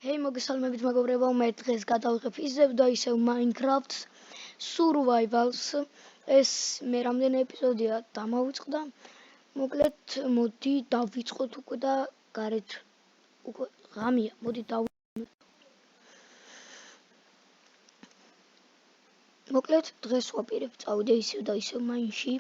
Hei, მოგესალმებით მეგობრებო, მე დღეს გადავიღებ ისევ და ისევ Minecraft Survivals. ეს მე რამდენი ეპიზოდია დამავიწყდა. მოკლედ, მოდი დავიწყოთ უკვე და გარეთ უკვე ღამეა. მოდი მოკლედ, დღეს ვაპირებ წავიდე ისევ და ისევ Mine-ში.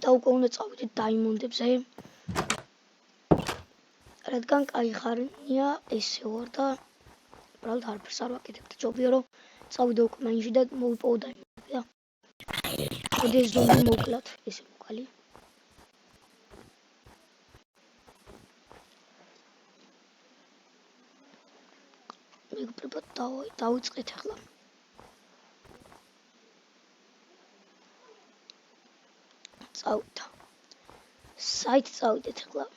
და უკვე უნდა წავიდე Diamond-ებზე. რადგან კაი ხარია ესე ვარ და უბრალოდ არაფერს არ ვაკეთებ და ჯობია რომ წავიდე უკვე Mine-ში და მოვიპოვო Diamond-ი და მოდი ეს ზომბი მოკლათ ესე მოკალი მეგობრებო დავიწყეთ ახლა წავიდა საით წავიდეთ ახლა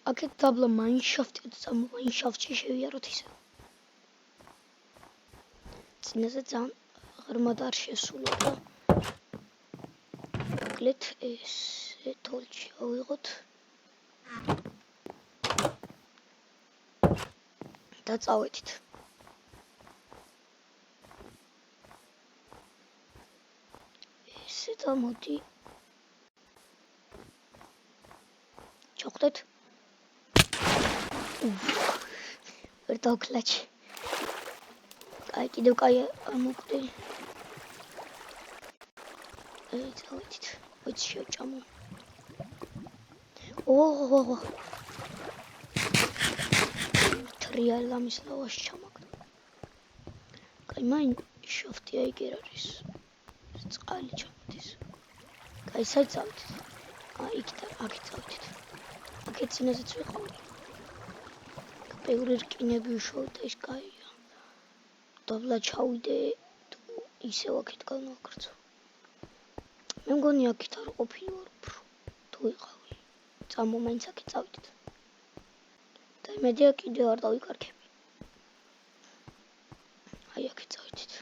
აქეთ დაბლა Mineshaft-ი და Mineshaft-ში შევიაროთ ისე. წინაზე ძალიან ღრმად არ შესულა და მოკლედ ესე თოლში ავიღოთ და წავედით. ესე და მოდი ჩავხდეთ. ვერ დავკლაჩი. კაი, კიდევ კაი ამოკვდი. წავედით. ვიც შევჭამო. ოღო. თრიალა მის ლავაში ჩამაგდა. კაი, Mineshaft-ი აიგერ არის. წყალი ჩამოდის. კაი, საით წავედით? აქეთ წავედით. აქეთ წინაზეც ვიყავი. ბევრი რკინები ვიშოვე და ის კაია. დაბლა ჩავიდე თუ ისევ აქეთ განვაგრძო. მე მგონი აქეთ არ ყოფილი ვარ თუ ვიყავი. წამო მაინც აქეთ წავიდეთ. და იმედია კიდევ არ დავიკარგები. აი აქეთ წავიდეთ.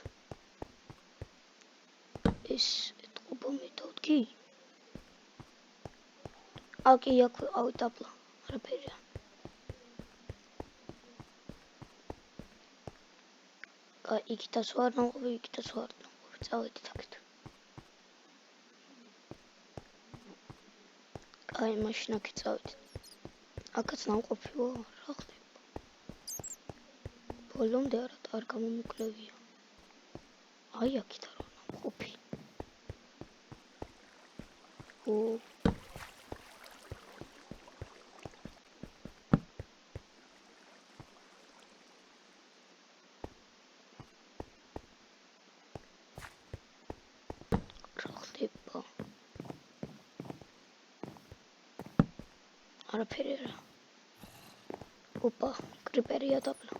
ეს ეთყობა მე დავდგი. აკი აქვე ავი დაბლა. არაფერია. იქითაც ვარ ნამყოფი, იქითაც ვარ ნამყოფი. წავედით აქეთ. კაი, მაშინ აქეთ წავედით. აქაც ნამყოფი ვარ, რა ხდება? ბოლომდე არ გამომიკლევია. აი აქეთ არ ვარ ნამყოფი. არაფერი არა. ოპა, კრიპერია დაბლა.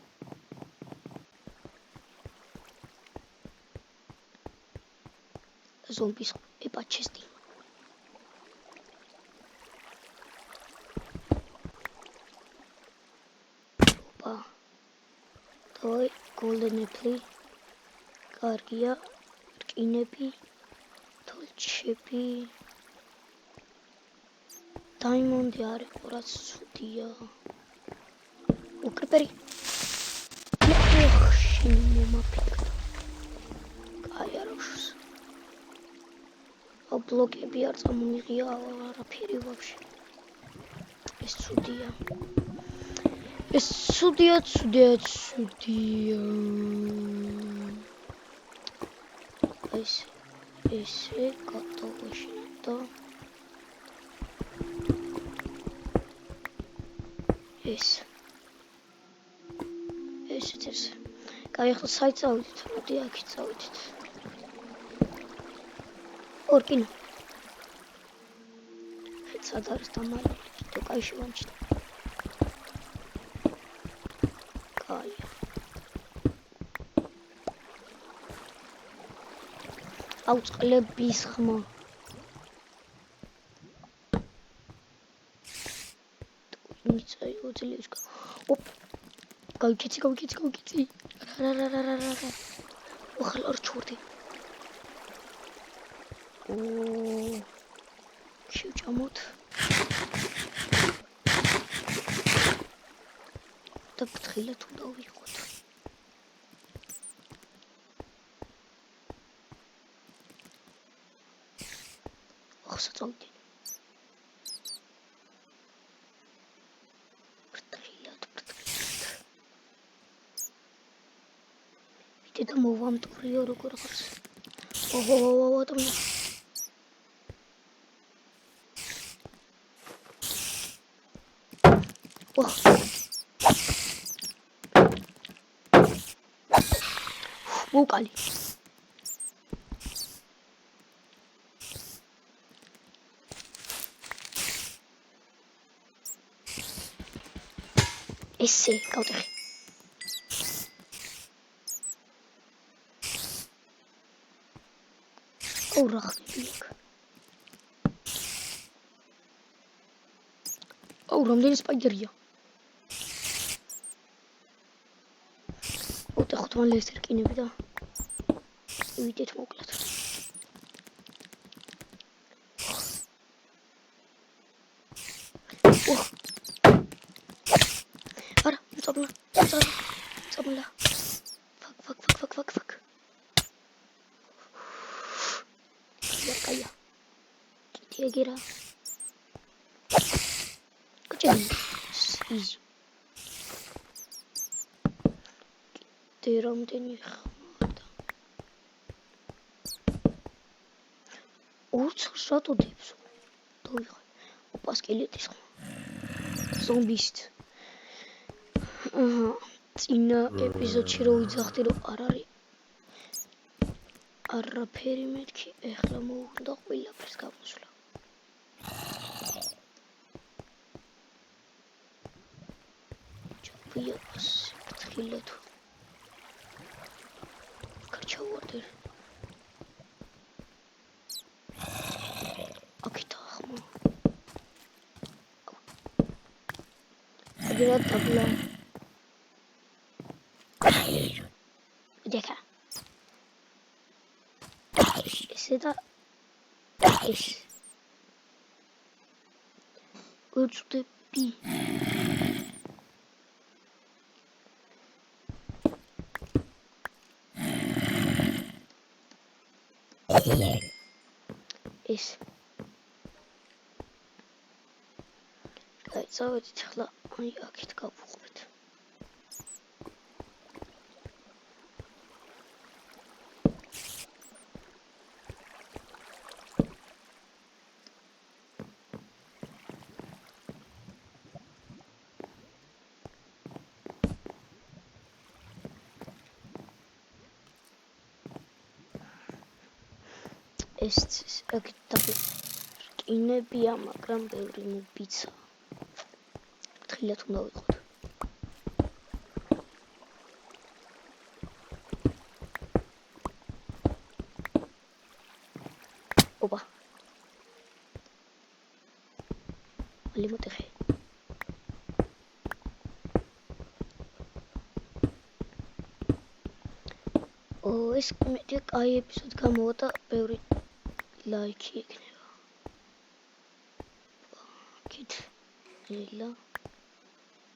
ზომბის ეპა ჩესტი. ოპა. დავай golden apple. კარგია. რკინები. თოლჩები. Diamond-ი არის ყურაც ცუდია. კრიპერი. შენ მომაფიქრა. კაი არაშს. ბლოკები არ წამოიღია არაფერი ვაფშე. ეს ცუდია. ეს ცუდია. ესე გადავაშინე და ესეც. კაი, ახლა საით წავიდით? მოდი აქეთ წავიდით. ორკინო. სად არის დამალული? თუ კაი შევამჩნი. კაი. აუწყლების ხმა. მიწა იოძლებს. ოპ. გავიქეცი. რა. ახლა არ ჩურდი. შევჭამოთ. და ფრთხილად უნდა ვიყოთ. ახლა წავიდე. ფრთხილად. ვიდე და მოვამტვრიო როგორ ხარ. ოჰო, ატომი. მოკალი. ესე, გავტეხე. რა ხდება? რამდენი სპაიდერია? ხუთმან ლესერ კინები და ვიდეთ მოკლედ. არა, წაბლა. Fuck. Кая. Тигера. Качай. Easy. Ты рамдени хмата. Урц что дипсу. Той. Опа скелетის ხმა. Ზომბისტ. წინა ეპიზოდში რო ვიძახდი რომ არ არის არაფერი მეთქი, ეხლა მოუხდა ყველაფერს გამოსვლა. ჩაფიას ფრთხილად. კარჩავორდერ. აკეთა ხმა. აგერად დაბლა. Дека. Seda es. Uçtepi. Es. Gayet ახლა აი აქეთ გავუყვეთ. ეს კინებია, მაგრამ ბევრი მობიცა. ფრთხილად უნდა ვიყოთ. ოპა. ალი მოტეხე. ეს მეტი კაი ეპიზოდი გამოვა და ბევრი ლაიქი იქნება. კით ელა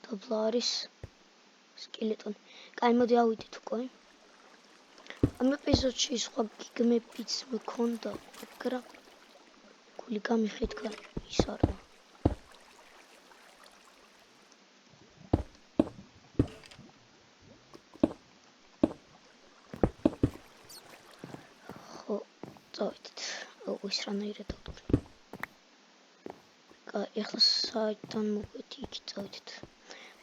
დაბლა არის სკელეტონი. კაი, მოდი ავიდეთ უკვე. ამ ეპიზოდში სხვა გიგმებიც მქონდა, მაგრამ გული გამიხეთქა ის არა. ხო, წავიდეთ. ის რანაირად ავტოვე. ეხლა საიდან მოვედი იქ წავიდეთ.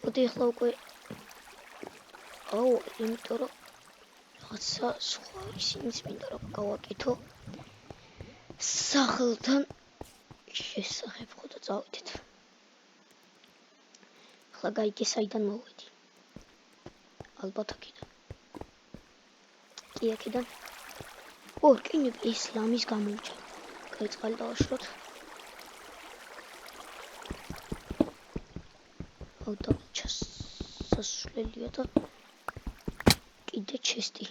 მოდი ეხლა უკვე იმიტომ რომ რაღაცა სხვა ისინიც მინდა რომ გავაკეთო სახელთან შესახებ ხო და წავიდეთ. ეხლა გაიგე საიდან მოვედი. ალბათ აქედან. კი აქედან. კინები ისლამის გამომჭა. გაიწყალი დავაშროთ. აუტოჩას სასვლელია და კიდე ჩესტი.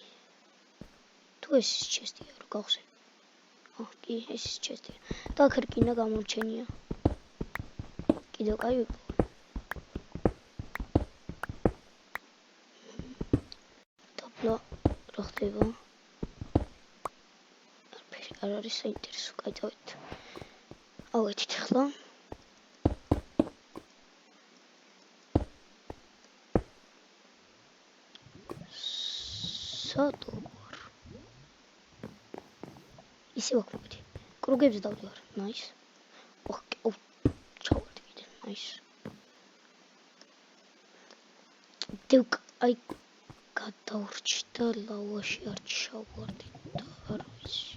თუ ეს ჩესტია რო გავხსენ. კი, ეს ჩესტია. და ქერკინა გამორჩენია. კიდევ კაი. ხდება? არ არის საინტერესო, კაი წავედით. ავედით ახლა. სად ვარ? ისე ვაქმოდი. კრუგებზე დავდივარ. ნაის. ჩავარდი კიდე. ნაის. დევ აი გადავრჩი და ლავაში არ ჩავარდი და არ ვიცი.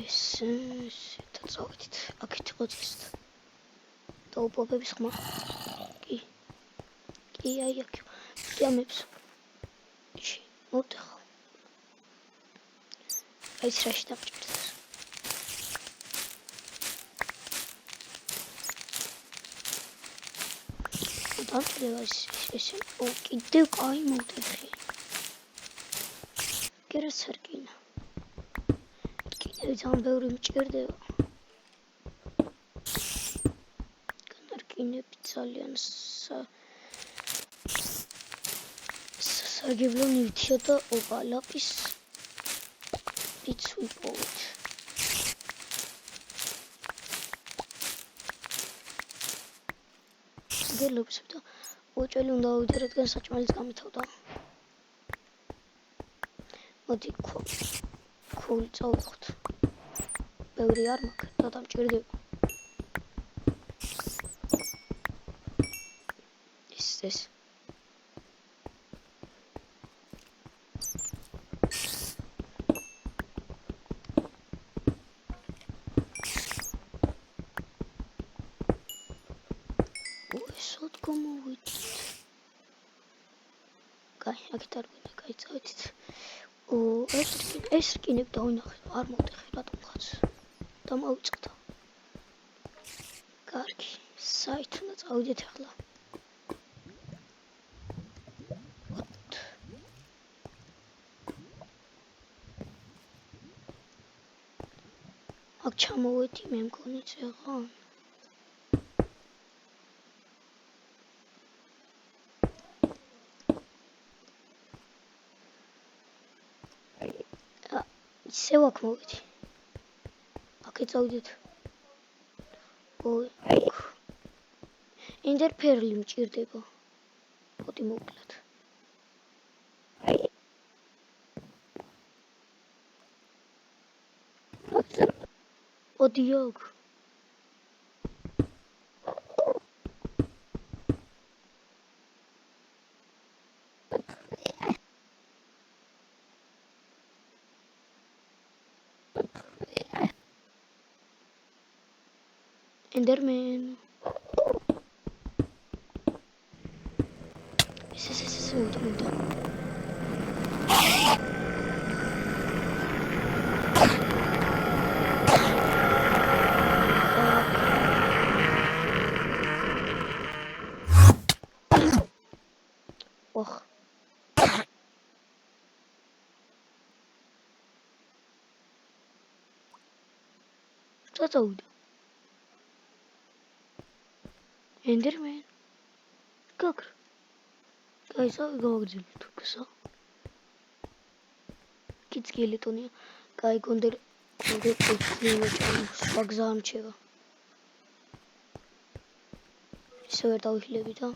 ესე და წავედით. აქეთ იყო წესდა. დაუპოვების ხმა. კი აი აქ. გიამებს. მოვდეხო. აი სრაში დამჭირდეს. დამჭირდება ესე. კიდევ კაი მოვდეხე. გერაც არ გინა. კიდევ ძალიან ბევრი მჭირდება. განარკინები ძალიან საგებლო ნივთია და ოპალაპის პიც ვიპოვეთ. გელობს და უჭელი უნდა ავიდე, რადგან საჭმელიც გამითავდა. მოდი ქული წავიღოთ. ბევრი არ მაქვს და დამჭირდება. ეს ესოთ გამოვიდით. კაი, აქეთ არ გვინდა, კაი წავედით. ეს რკინები დავინახე, არ მოვდეხე რატომღაც და მოვიწყდა. კარგი, საით უნდა წავიდეთ ახლა. აქ ჩამოვედი, მე მგონი წეღან. ისე აქ მოვედი. აქეთ წავიდეთ. ინტერფერლი მჭირდება. მოდი მოვკლათ. მოდი აქ. Enderman. Esse muito. Что зовут? Enderman. Как? Кайса говорили только что. Кит скелетония. Кай кондер вокзалом чего. Все это ухилеби, да?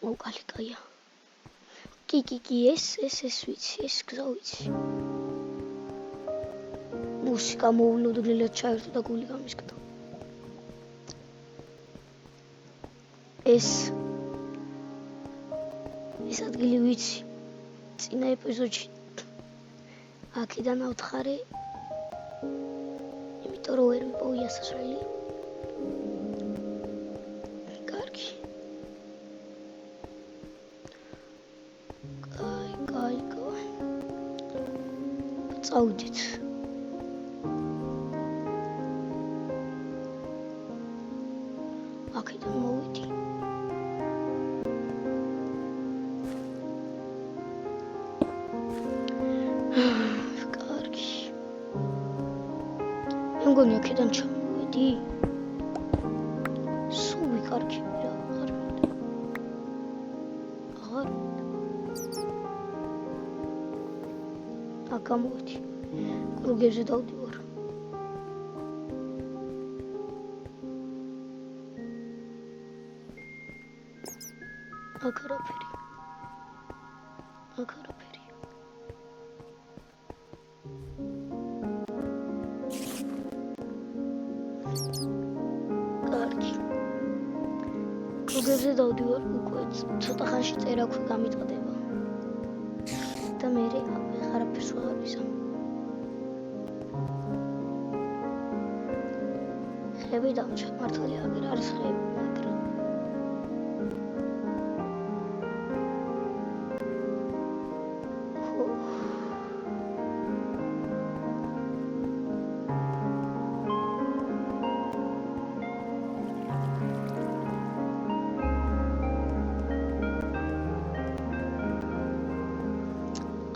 მოკალი კაია. კი, ეს ვიცი, ეს გზა ვიცი. მუსიკა მოულოდნელად ჩაერთო და გული გამისკდა. ეს ადგილი ვიცი. წინა ეპიზოდში აქედან ავთხარი, იმიტომ რომ ვერ მიპოვია სასრელი. წავიდეთ. აქედან მოვიდი. კარგი. მე მგონი აქედან ჩამოვედი. სულ ვიკარგები რა, აღარ მინდა. აქ გამოვედი. კრუგერზე დავდივარ. აქ არაფერი. კარგი. კრუგერზე დავდივარ უკვე ცოტა ხანში წერაქვი გამიტყდება. და მე არაფერს ვაღარ ვიზამ. ხეები დამჩამართალი აგერ არის ხეები, მაგრამ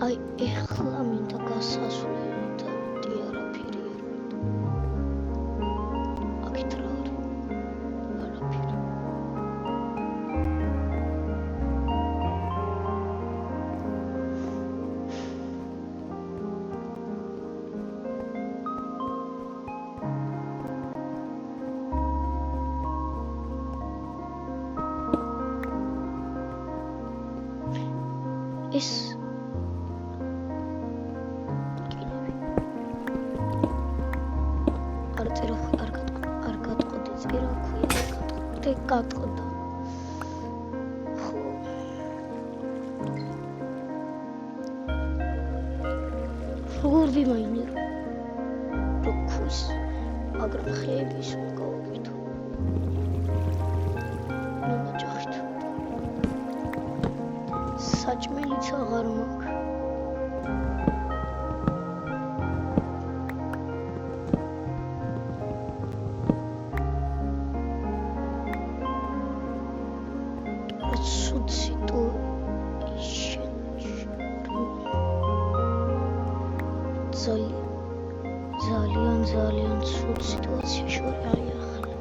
აი ეხლა მინდა გასასვლელი და არაფერი არ მინდა. აქეთ რა არის? არაფერი. ეს გატყდა. როგორ ვიმაინერო? როქუს, მაგრამ ხეების უკავებითო. ნაჯახით. საჭმელიც აღარ მაქვს. ძალიან ცუდ სიტუაციაში ვარ ახლა.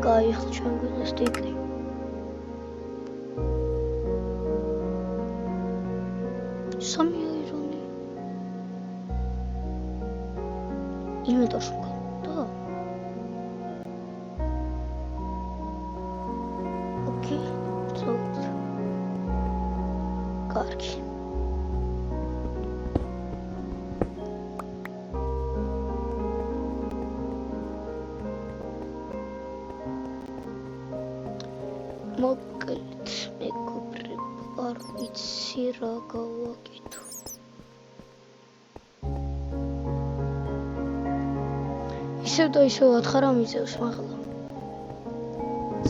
გაიხდა ჩვენ გვინდა სტიკი. სამი აირონი. ინვენტარში და კარგი. მოკლედ მეგობრებო, არ ვიცი რა გავაკეთო. ისევ და ისევ ათხარა მიწევს მაღლა.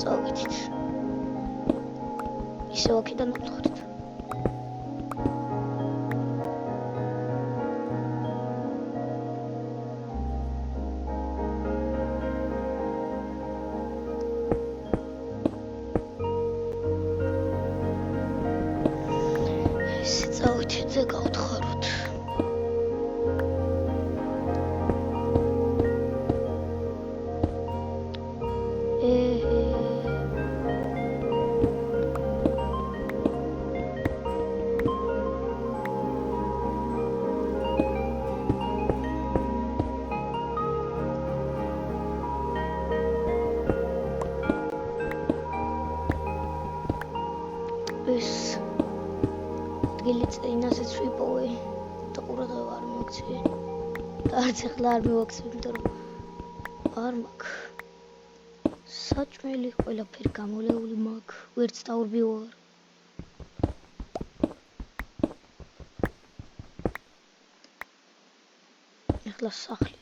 წავიდით. ისევ აქედან ავთხოვთ. წავიდეთ და გავთხაროთ. ეს ადგილი წინასაც ვიპოვე და ყურადღება არ მოგცე და არც ახლა არ მივაქცევ, იმიტომ რომ არ მაქვს საჭმელი, ყველაფერი გამოლეული მაქვს, ვერც დაურბი ვარ. ეხლა სახლი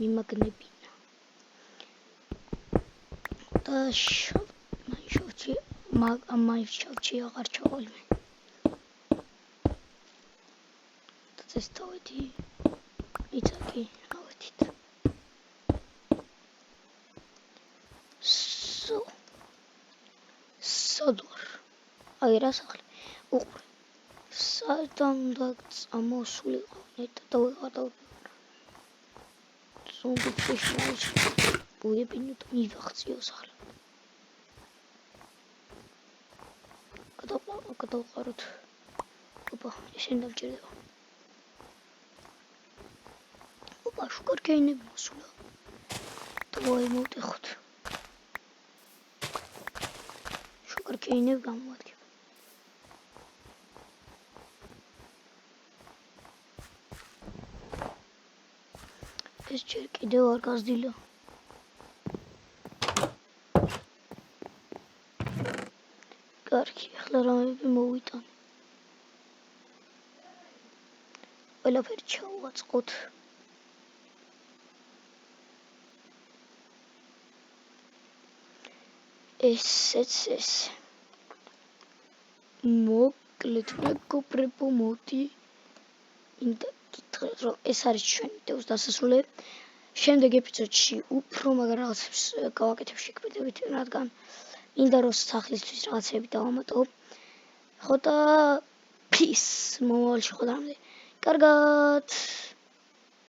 მიმაგნებინა და შავჩი აღარ ჩავალმე და ეს თავეთი იცაკი ავეთით სადوار აი რა სახლი უყურე სადამ და წამოსულიყო ნეტა და ვეღარ ზომბი შეშმოჩი ბუებინო და მივახციო სახლი გადავყაროთ ოპა ისინი დავჭირდება ოპა შუგარკეინები მოსულა დავაი მოვტეხოთ შუგარკეინები გამოადგება ეს ჯერ კიდევ არ გაზრდილა კარგი ახლა რამეები მოვიტანე ყველაფერი ჩავაწყოთ ესეც ეს მოკლედ მეგობრებო მოდი მინდა გითხრათ რომ ეს არის ჩვენი ვიდეოს დასასრულე შემდეგ ეპიზოდში უფრო მაგარ რაღაცებს გავაკეთებ შექმნებით რადგან მინდა რომ სახლისთვის რაღაცები დავამატო ხო და peace მომავალში ხვდრამდე კარგად